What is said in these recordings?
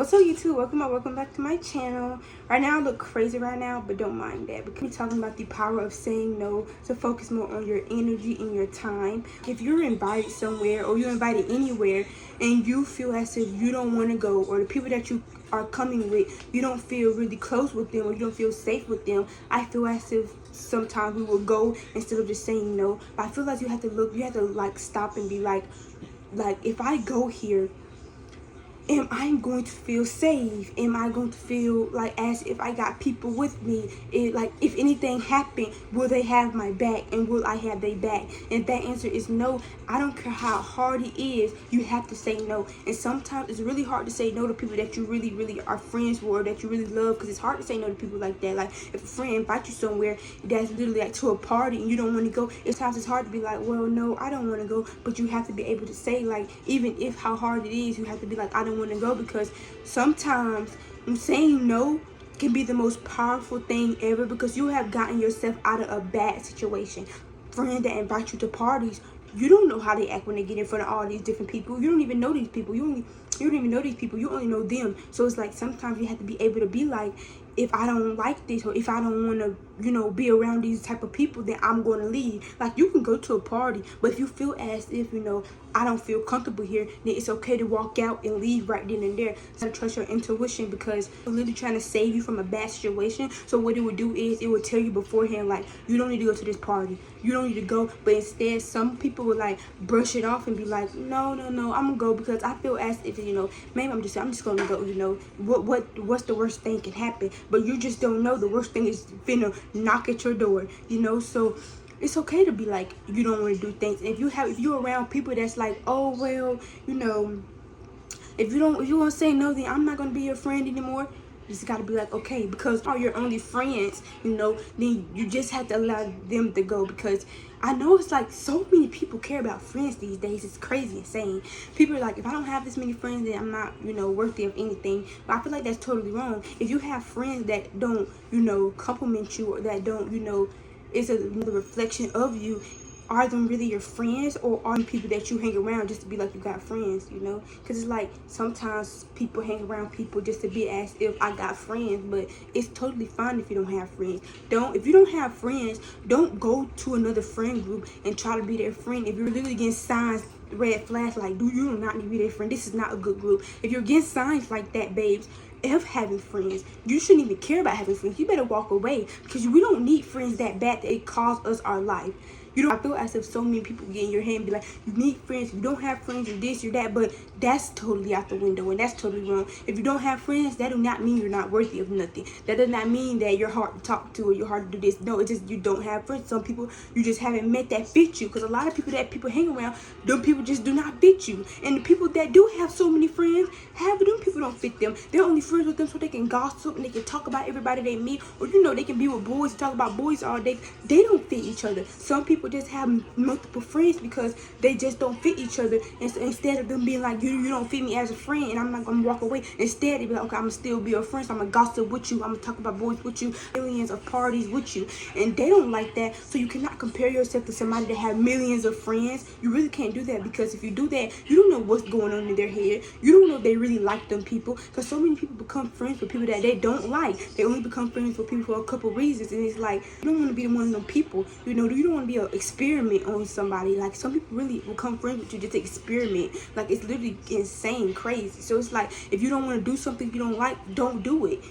What's up, YouTube? Welcome back to my channel. Right now I look crazy right now, but don't mind that. Because we're talking about the power of saying no, to focus more on your energy and your time. If you're invited somewhere or you're invited anywhere and you feel as if you don't want to go, or the people that you are coming with, you don't feel really close with them or you don't feel safe with them, I feel as if sometimes we will go instead of just saying no. But I feel like you have to like stop and be like if I go here, am I going to feel safe? Am I going to feel like as if I got people with me? Like if anything happened, will they have my back and will I have their back? And that answer is no. I don't care how hard it is, you have to say no. And sometimes it's really hard to say no to people that you really are friends with or that you really love, because it's hard to say no to people like that. Like if a friend invites you somewhere that's literally like to a party and you don't want to go, sometimes it's hard to be like, well, no, I don't want to go. But you have to be able to say, like, even if how hard it is, you have to be like, I don't want to go, because sometimes saying no can be the most powerful thing ever, because you have gotten yourself out of a bad situation. Friends that invite you to parties, you don't know how they act when they get in front of all these different people. You don't even know these people. You don't even know these people. You only know them. So it's like sometimes you have to be able to be like, if I don't like this, or if I don't want to, be around these type of people, then I'm going to leave. Like, you can go to a party, but if you feel as if, I don't feel comfortable here, then it's okay to walk out and leave right then and there. So trust your intuition, because it's literally trying to save you from a bad situation. So what it would do is it would tell you beforehand, like, you don't need to go to this party. You don't need to go. But instead, some people would like brush it off and be like, no, I'm gonna go because I feel as if, maybe I'm just gonna go. What's the worst thing can happen? But you just don't know. The worst thing is finna knock at your door, so it's okay to be like, you don't want to do things. And if you're around people that's like, oh well, if you want to say no, then I'm not gonna be your friend anymore. You just gotta be like, okay, because all your only friends, then you just have to allow them to go. Because I know it's like so many people care about friends these days. It's crazy, insane. People are like, if I don't have this many friends, then I'm not, worthy of anything. But I feel like that's totally wrong. If you have friends that don't, compliment you, or that don't, it's another reflection of you, are them really your friends, or are them people that you hang around just to be like you got friends, because it's like sometimes people hang around people just to be as if I got friends. But it's totally fine if you don't have friends. If you don't have friends, don't go to another friend group and try to be their friend. If you're literally getting signs, red flags, like, dude, you do not need to be their friend, this is not a good group. If you're getting signs like that, babes, if having friends, you shouldn't even care about having friends. You better walk away, because we don't need friends that bad that it costs us our life. I feel as if so many people get in your head and be like, you need friends, you don't have friends, you're this, you're that. But that's totally out the window, and that's totally wrong. If you don't have friends, that do not mean you're not worthy of nothing. That does not mean that you're hard to talk to or you're hard to do this. No, it's just you don't have friends. Some people you just haven't met that fit you, because a lot of people that people hang around, them people just do not fit you. And the people that do have so many friends, half of them people don't fit them. They're only friends with them so they can gossip and they can talk about everybody they meet, or they can be with boys and talk about boys all day. They don't fit each other. Some people just have multiple friends because they just don't fit each other. And so instead of them being like, you don't fit me as a friend and I'm not gonna walk away, instead they be like, okay, I'm gonna still be a friend, so I'm gonna gossip with you, I'm gonna talk about boys with you, millions of parties with you. And they don't like that. So you cannot compare yourself to somebody that have millions of friends. You really can't do that, because if you do that, you don't know what's going on in their head. You don't know if they really like them people, because so many people become friends with people that they don't like. They only become friends with people for a couple reasons. And it's like, you don't want to be one of them people. You don't want to be an experiment on somebody. Like, some people really will come friends with you just to experiment. Like, it's literally insane, crazy. So it's like, if you don't want to do something you don't like, don't do it.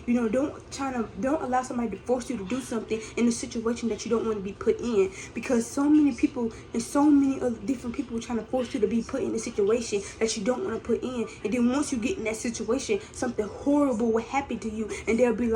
Don't allow somebody to force you to do something in a situation that you don't want to be put in, because so many people and so many other different people are trying to force you to be put in a situation that you don't want to put in. And then once you get in that situation, something horrible will happen to you, and they'll be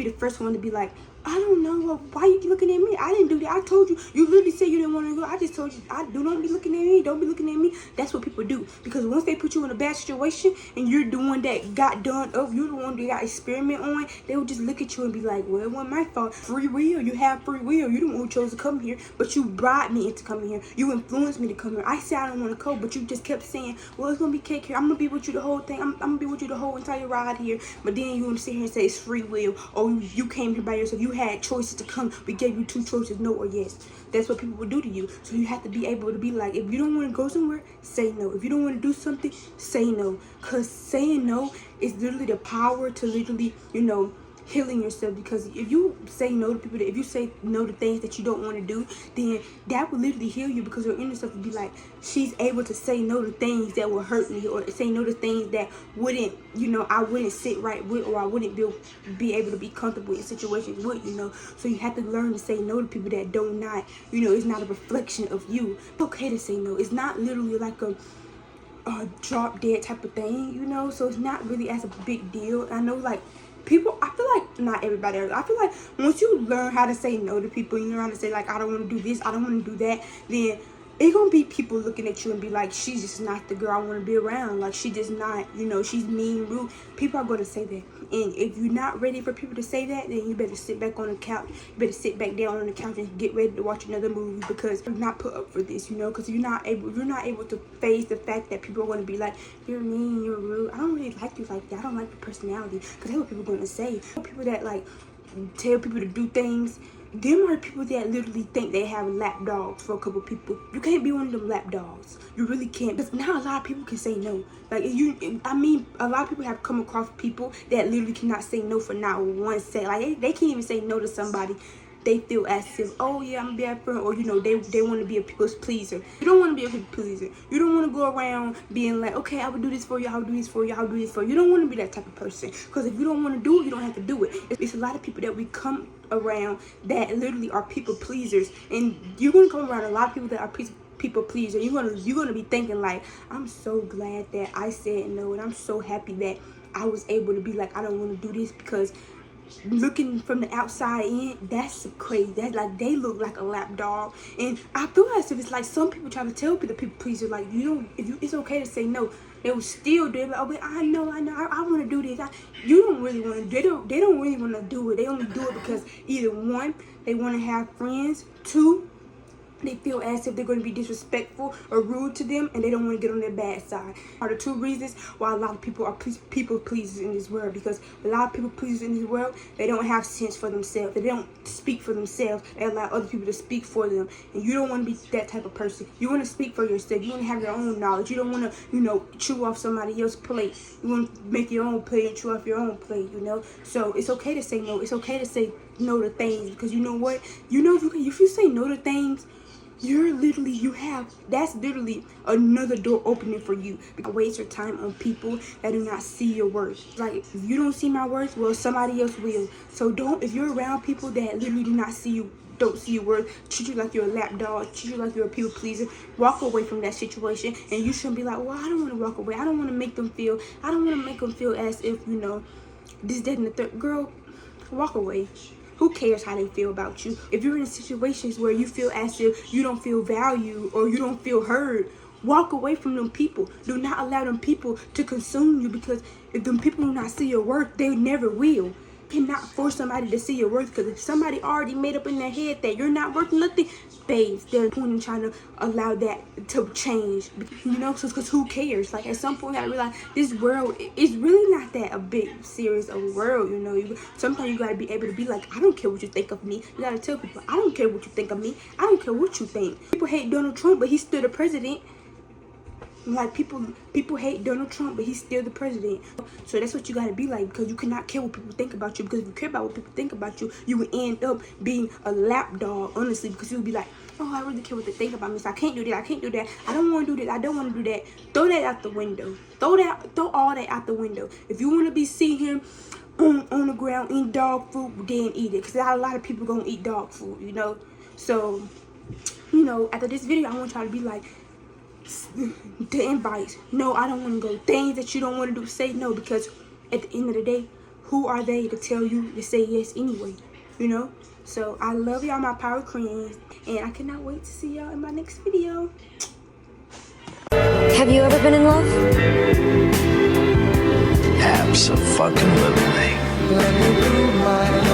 the first one to be like, I don't know, well, why are you looking at me? I didn't do that. I told you. You literally said you didn't want to go. I just told you. Don't be looking at me. Don't be looking at me. That's what people do. Because once they put you in a bad situation and you're the one that got done up, you're the one that got experiment on, they will just look at you and be like, well, it wasn't my fault. Free will. You have free will. You're the one who chose to come here, but you bribed me into coming here. You influenced me to come here. I said I don't want to go, but you just kept saying, well, it's going to be cake here. I'm going to be with you the whole thing. I'm going to be with you the whole entire ride here. But then you want to sit here and say it's free will. Oh, you came here by yourself. You had choices to come, we gave you 2 choices, no or yes. That's what people will do to you. So you have to be able to be like, if you don't want to go somewhere, say no. If you don't want to do something, say no. Because saying no is literally the power to literally, you know, healing yourself. Because if you say no to people, if you say no to things that you don't want to do, then that will literally heal you, because your inner self will be like, she's able to say no to things that will hurt me, or say no to things that wouldn't, you know, I wouldn't sit right with, or I wouldn't be able to be comfortable in situations with, you know. So you have to learn to say no to people that do not, you know, it's not a reflection of you. It's okay to say no. It's not literally like a drop dead type of thing, you know. So it's not really as a big deal. I know, like, people, I feel like not everybody else, I feel like once you learn how to say no to people, you learn how to say, like, I don't want to do this, I don't want to do that, then it's gonna be people looking at you and be like, she's just not the girl I want to be around. Like, she just not, you know, she's mean, rude. People are going to say that. And if you're not ready for people to say that, then you better sit back on the couch. You better sit back down on the couch and get ready to watch another movie, because you're not put up for this, you know. Because you're not able to face the fact that people are going to be like, you're mean, you're rude. I don't really like you like that. I don't like your personality. Because that's what people are going to say. People that, like, tell people to do things, them are people that literally think they have lap dogs for a couple people. You can't be one of them lap dogs. You really can't. Because now a lot of people can say no. Like, I mean, a lot of people have come across people that literally cannot say no for not one second. Like, they can't even say no to somebody. They feel as if, oh yeah, I'm a bad friend, or, you know, they want to be a people's pleaser. You don't want to be a people pleaser. You don't want to go around being like, okay, I will do this for you, I'll do this for you, I'll do this for you. You don't want to be that type of person, because if you don't want to do it, you don't have to do it. It's a lot of people that we come around that literally are people pleasers, and you're gonna come around a lot of people that are people pleaser. You're gonna be thinking like, I'm so glad that I said no, and I'm so happy that I was able to be like, I don't want to do this, because looking from the outside in, that's crazy. That's like, they look like a lap dog. And I feel as if it's like some people try to tell people, pleaser, like, it's okay to say no. They will still do it. Like, oh, but I know, I want to do this. You don't really want to do it. They don't really want to do it. They only do it because either one, they want to have friends. 2, they feel as if they're going to be disrespectful or rude to them, and they don't want to get on their bad side. Are the 2 reasons why a lot of people are people pleasers in this world. Because a lot of people pleasers in this world, they don't have sense for themselves. They don't speak for themselves. They allow other people to speak for them. And you don't want to be that type of person. You want to speak for yourself. You want to have your own knowledge. You don't want to, you know, chew off somebody else's plate. You want to make your own plate and chew off your own plate, you know. So it's okay to say no. It's okay to say no to things, because you know what? You know, if you say no to things, that's literally another door opening for you. Because waste your time on people that do not see your worth. Like, if you don't see my worth, well, somebody else will. So if you're around people that literally do not see you, don't see your worth, treat you like you're a lap dog, treat you like you're a people pleaser, walk away from that situation. And you shouldn't be like, well, I don't want to walk away. I don't want to make them feel as if, you know, this, that, and the third. Girl, walk away. Who cares how they feel about you? If you're in situations where you feel as if you don't feel valued or you don't feel heard, walk away from them people. Do not allow them people to consume you, because if them people do not see your worth, they never will. You cannot force somebody to see your worth, because if somebody already made up in their head that you're not worth nothing, babes, there's point in trying to allow that to change, you know. So because who cares? Like, at some point I realize this world is really not that a big serious of a world, you know. Sometimes you gotta be able to be like, I don't care what you think of me. You gotta tell people, I don't care what you think of me. I don't care what you think. People hate Donald Trump, but he's still the president. Like, people hate Donald Trump, but he's still the president. So that's what you gotta be like, because you cannot care what people think about you. Because if you care about what people think about you, you will end up being a lap dog, honestly. Because you'll be like, oh, I really care what they think about me, so I can't do that, I can't do that, I don't want to do this, I don't want to do that. Throw that out the window. Throw all that out the window. If you want to be seeing him on the ground eating dog food, then eat it. Because a lot of people gonna eat dog food, you know. So, you know, after this video, I want y'all to be like, the invites, no, I don't want to go. Things that you don't want to do, say no, because at the end of the day, who are they to tell you to say yes anyway, you know? So I love y'all, my power queens, and I cannot wait to see y'all in my next video. Have you ever been in love? Abso-fucking-lutely.